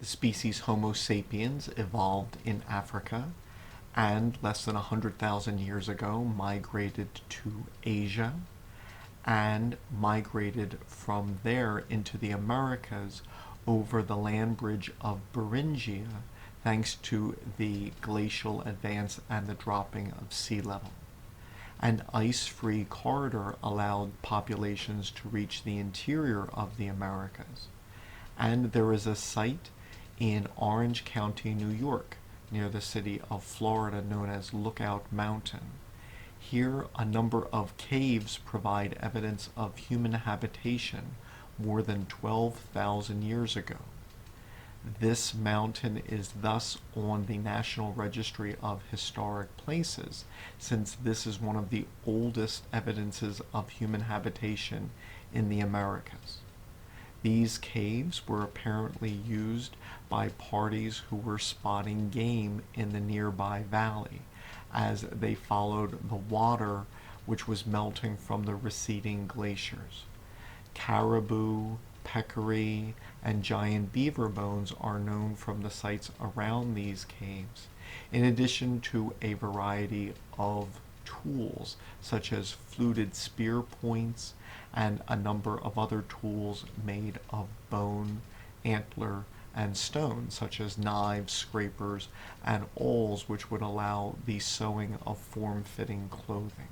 The species Homo sapiens evolved in Africa and less than 100,000 years ago migrated to Asia and migrated from there into the Americas over the land bridge of Beringia thanks to the glacial advance and the dropping of sea level. An ice-free corridor allowed populations to reach the interior of the Americas. And there is a site in Orange County, New York, near the city of Florida, known as Lookout Mountain. Here, a number of caves provide evidence of human habitation more than 12,000 years ago. This mountain is thus on the National Registry of Historic Places, since this is one of the oldest evidences of human habitation in the Americas. These caves were apparently used by parties who were spotting game in the nearby valley as they followed the water which was melting from the receding glaciers. Caribou, peccary, and giant beaver bones are known from the sites around these caves, in addition to a variety of tools such as fluted spear points and a number of other tools made of bone, antler, and stone, such as knives, scrapers, and awls, which would allow the sewing of form-fitting clothing.